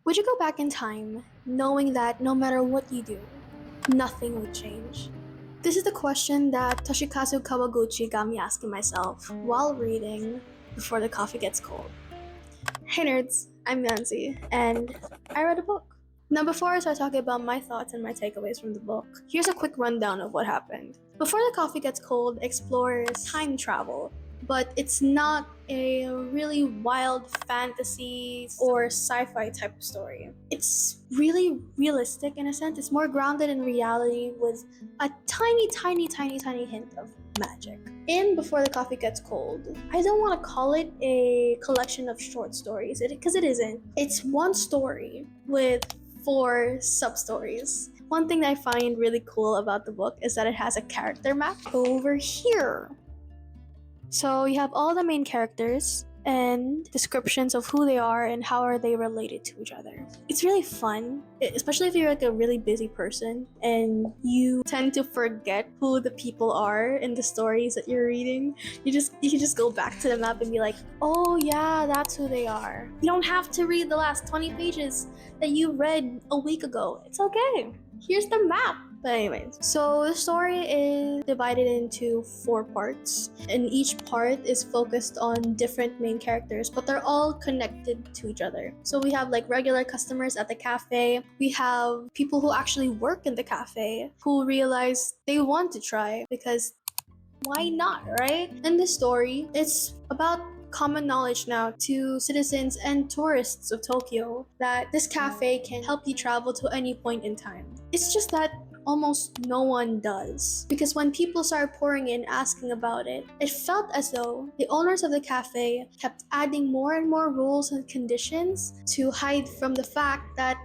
Would you go back in time knowing that no matter what you do, nothing would change? This is the question that Toshikazu Kawaguchi got me asking myself while reading Before the Coffee Gets Cold. Hey nerds, I'm Yannsie, and I read a book. Now, before I start talking about my thoughts and my takeaways from the book, here's a quick rundown of what happened. Before the Coffee Gets Cold explores time travel, but it's not a really wild fantasy or sci-fi type of story. It's really realistic in a sense. It's more grounded in reality with a tiny hint of magic. In Before the Coffee Gets Cold, I don't want to call it a collection of short stories, because it isn't. It's one story with 4 sub-stories. One thing that I find really cool about the book is that it has a character map over here. So you have all the main characters and descriptions of who they are and how are they related to each other. It's really fun, especially if you're like a really busy person and you tend to forget who the people are in the stories that you're reading. You can just go back to the map and be like, oh yeah, that's who they are. You don't have to read the last 20 pages that you read a week ago. It's okay. Here's the map. But anyways, so the story is divided into 4 parts, and each part is focused on different main characters, but they're all connected to each other. So we have like regular customers at the cafe, we have people who actually work in the cafe who realize they want to try because why not, right? In this story, it's about common knowledge now to citizens and tourists of Tokyo that this cafe can help you travel to any point in time. It's just that almost no one does. Because when people started pouring in asking about it, it felt as though the owners of the cafe kept adding more and more rules and conditions to hide from the fact that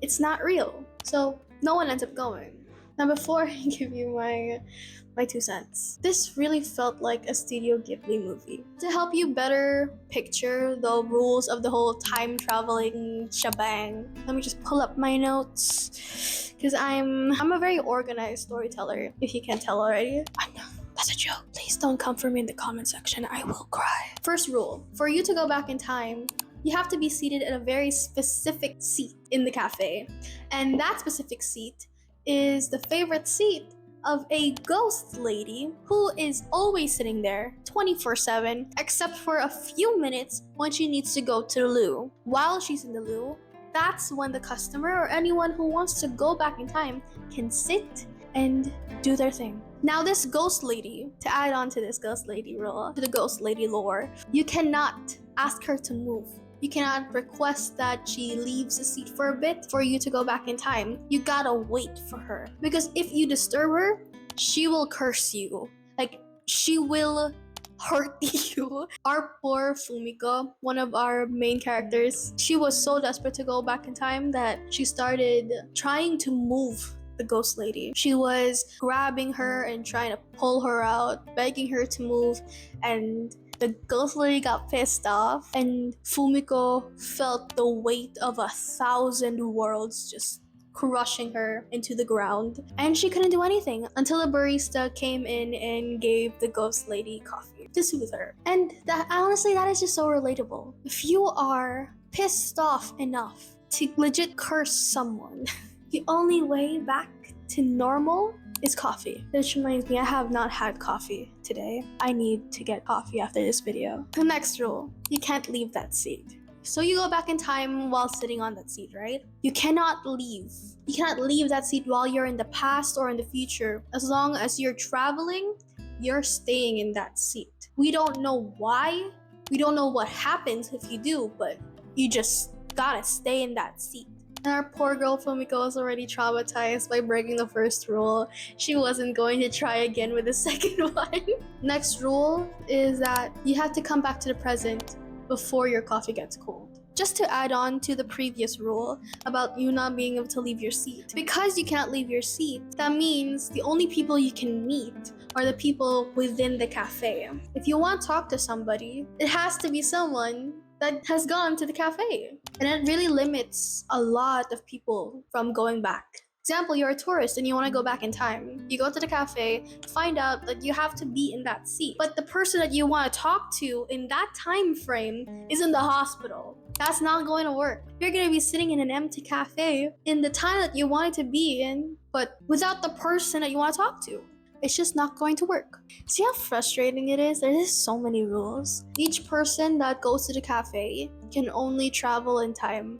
it's not real. So no one ends up going. Now before I give you my 2 cents, this really felt like a Studio Ghibli movie. To help you better picture the rules of the whole time traveling shebang, let me just pull up my notes because I'm a very organized storyteller, if you can't tell already. I'm not. That's a joke. Please don't come for me in the comment section. I will cry. First rule, for you to go back in time, you have to be seated at a very specific seat in the cafe. And that specific seat is the favorite seat of a ghost lady who is always sitting there 24/7, except for a few minutes when she needs to go to the loo. While she's in the loo, that's when the customer or anyone who wants to go back in time can sit and do their thing. Now this ghost lady, to add on to this ghost lady rule, to the ghost lady lore, you cannot ask her to move. You cannot request that she leaves the seat for a bit for you to go back in time. You gotta wait for her. Because if you disturb her, she will curse you. Like, she will hurt you. Our poor Fumiko, one of our main characters, she was so desperate to go back in time that she started trying to move the ghost lady. She was grabbing her and trying to pull her out, begging her to move, and the ghost lady got pissed off, and Fumiko felt the weight of 1,000 worlds just crushing her into the ground, and she couldn't do anything until a barista came in and gave the ghost lady coffee to soothe her. And that, honestly, that is just so relatable. If you are pissed off enough to legit curse someone, the only way back to normal is coffee. Which reminds me, I have not had coffee today. I need to get coffee after this video. The next rule, you can't leave that seat. So you go back in time while sitting on that seat, right? You cannot leave. You cannot leave that seat while you're in the past or in the future. As long as you're traveling, you're staying in that seat. We don't know why. We don't know what happens if you do, but you just gotta stay in that seat. And our poor girl Fumiko was already traumatized by breaking the first rule. She wasn't going to try again with the second one. Next rule is that you have to come back to the present before your coffee gets cold. Just to add on to the previous rule about you not being able to leave your seat. Because you can't leave your seat, that means the only people you can meet are the people within the cafe. If you want to talk to somebody, it has to be someone that has gone to the cafe. And it really limits a lot of people from going back Example, you're a tourist and you want to go back in time. You go to the cafe, find out that you have to be in that seat. But the person that you want to talk to in that time frame is in the hospital. That's not going to work. You're going to be sitting in an empty cafe in the time that you wanted to be in, but without the person that you want to talk to. It's just not going to work. See how frustrating it is? There's just so many rules. Each person that goes to the cafe can only travel in time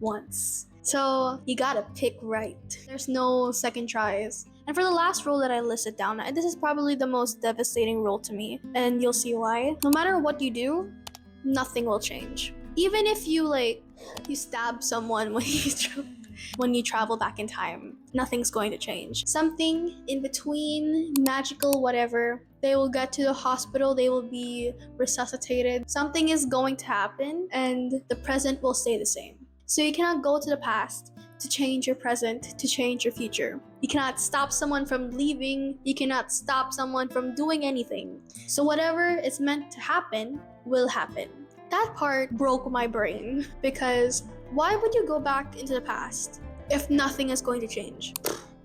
once. So you gotta pick right. There's no second tries. And for the last rule that I listed down, this is probably the most devastating rule to me, and you'll see why. No matter what you do, nothing will change. Even if you stab someone when you travel back in time, nothing's going to change. Something in between, magical, whatever, they will get to the hospital, they will be resuscitated. Something is going to happen, and the present will stay the same. So you cannot go to the past to change your present, to change your future. You cannot stop someone from leaving. You cannot stop someone from doing anything. So whatever is meant to happen will happen. That part broke my brain because why would you go back into the past if nothing is going to change?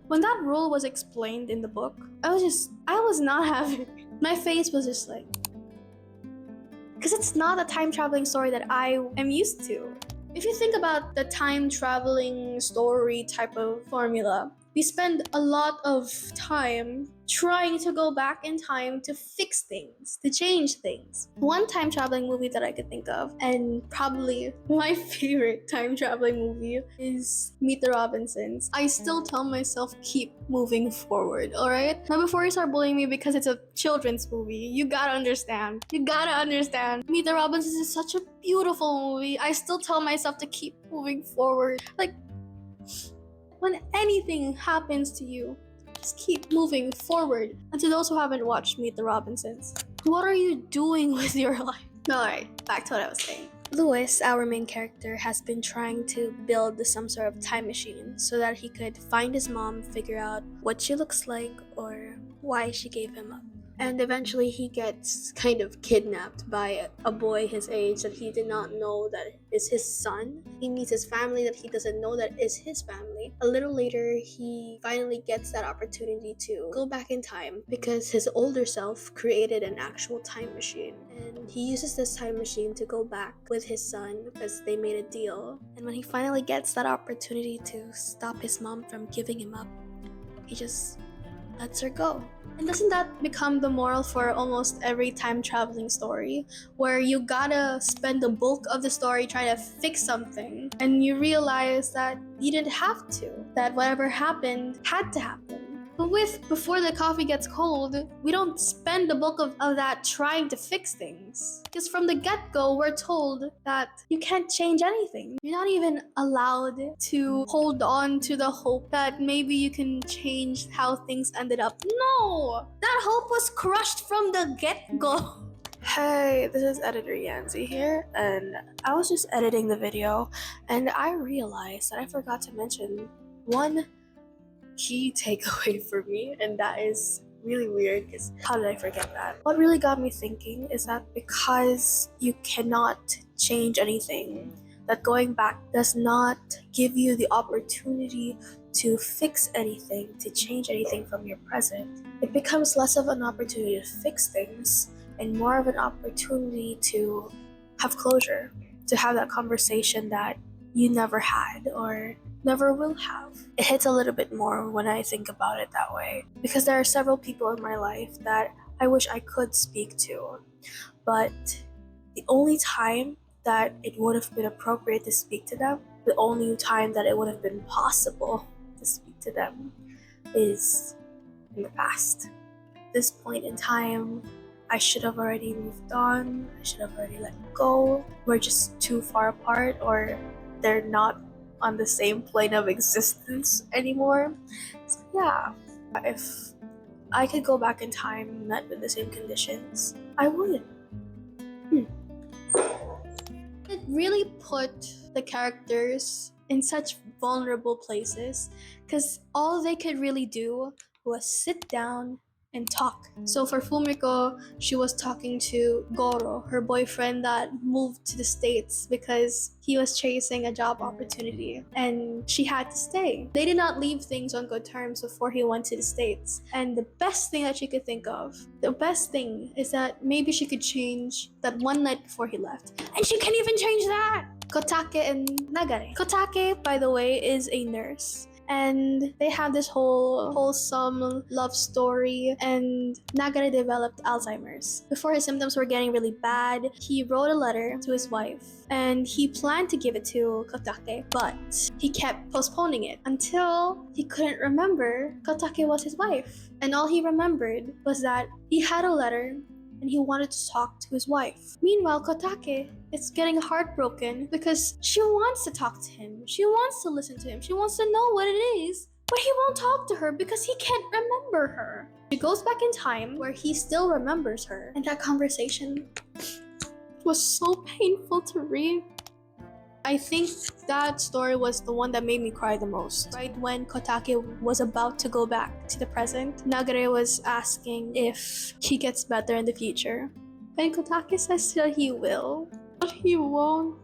When that rule was explained in the book, I was not having it. My face was just like, because it's not a time traveling story that I am used to. If you think about the time traveling story type of formula, we spend a lot of time trying to go back in time to fix things, to change things. One time traveling movie that I could think of, and probably my favorite time traveling movie, is Meet the Robinsons. I still tell myself, keep moving forward, alright? Now before you start bullying me because it's a children's movie, you gotta understand. Meet the Robinsons is such a beautiful movie. I still tell myself to keep moving forward. Like, when anything happens to you, just keep moving forward. And to those who haven't watched Meet the Robinsons, what are you doing with your life? Alright, back to what I was saying. Louis, our main character, has been trying to build some sort of time machine so that he could find his mom, figure out what she looks like or why she gave him up. And eventually he gets kind of kidnapped by a boy his age that he did not know that is his son. He meets his family that he doesn't know that is his family. A little later, he finally gets that opportunity to go back in time because his older self created an actual time machine. And he uses this time machine to go back with his son because they made a deal. And when he finally gets that opportunity to stop his mom from giving him up, he just lets her go. And doesn't that become the moral for almost every time traveling story, where you gotta spend the bulk of the story trying to fix something and you realize that you didn't have to, that whatever happened had to happen. But with Before the Coffee Gets Cold, we don't spend the bulk of that trying to fix things. Because from the get-go, we're told that you can't change anything. You're not even allowed to hold on to the hope that maybe you can change how things ended up. No! That hope was crushed from the get-go. Hey, this is editor Yannsie here, and I was just editing the video, and I realized that I forgot to mention one key takeaway for me, and that is really weird because how did I forget that? What really got me thinking is that because you cannot change anything, that going back does not give you the opportunity to fix anything, to change anything from your present. It becomes less of an opportunity to fix things and more of an opportunity to have closure, to have that conversation that you never had or never will have. It hits a little bit more when I think about it that way, because there are several people in my life that I wish I could speak to, but the only time that it would have been appropriate to speak to them, the only time that it would have been possible to speak to them, is in the past. At this point in time, I should have already moved on, I should have already let go. We're just too far apart, or they're not on the same plane of existence anymore. So yeah, if I could go back in time met with the same conditions, I would. It really put the characters in such vulnerable places because all they could really do was sit down and talk. So for Fumiko, she was talking to Goro, her boyfriend that moved to the States because he was chasing a job opportunity and she had to stay. They did not leave things on good terms before he went to the States. And the best thing that she could think of, the best thing is that maybe she could change that one night before he left. And she can't even change that! Kotake and Nagare. Kotake, by the way, is a nurse. And they have this wholesome love story, and Nagare developed Alzheimer's. Before his symptoms were getting really bad, he wrote a letter to his wife and he planned to give it to Kotake, but he kept postponing it until he couldn't remember Kotake was his wife. And all he remembered was that he had a letter and he wanted to talk to his wife. Meanwhile, Kotake is getting heartbroken because she wants to talk to him. She wants to listen to him. She wants to know what it is, but he won't talk to her because he can't remember her. She goes back in time where he still remembers her, and that conversation was so painful to read. I think that story was the one that made me cry the most. Right when Kotake was about to go back to the present, Nagare was asking if he gets better in the future. And Kotake says that he will, but he won't.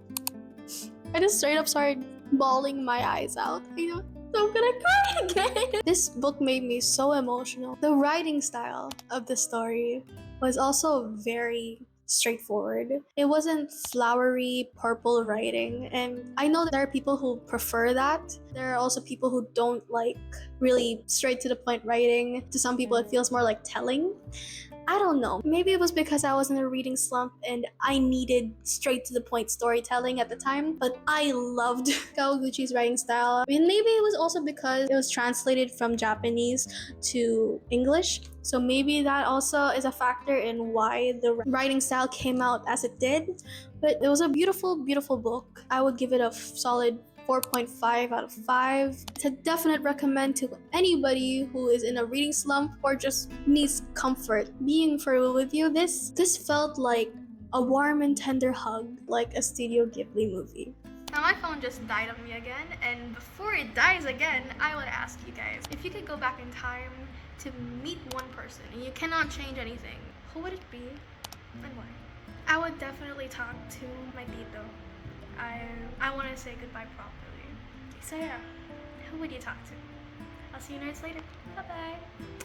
I just straight up started bawling my eyes out. I'm gonna cry again. This book made me so emotional. The writing style of the story was also very straightforward. It wasn't flowery purple writing, and I know that there are people who prefer that. There are also people who don't like really straight to the point writing. To some people it feels more like telling. I don't know. Maybe it was because I was in a reading slump and I needed straight to the point storytelling at the time, but I loved Kawaguchi's writing style. I mean, maybe it was also because it was translated from Japanese to English, so maybe that also is a factor in why the writing style came out as it did. But it was a beautiful, beautiful book. I would give it a solid 4.5 out of 5. It's a definite recommend to anybody who is in a reading slump or just needs comfort. Being further with you, this felt like a warm and tender hug, like a Studio Ghibli movie. Now my phone just died on me again, and before it dies again, I would ask you guys, if you could go back in time to meet one person and you cannot change anything, who would it be and why? I would definitely talk to my tito. I want to say goodbye properly. So yeah, who would you talk to? I'll see you nerds later. Bye bye.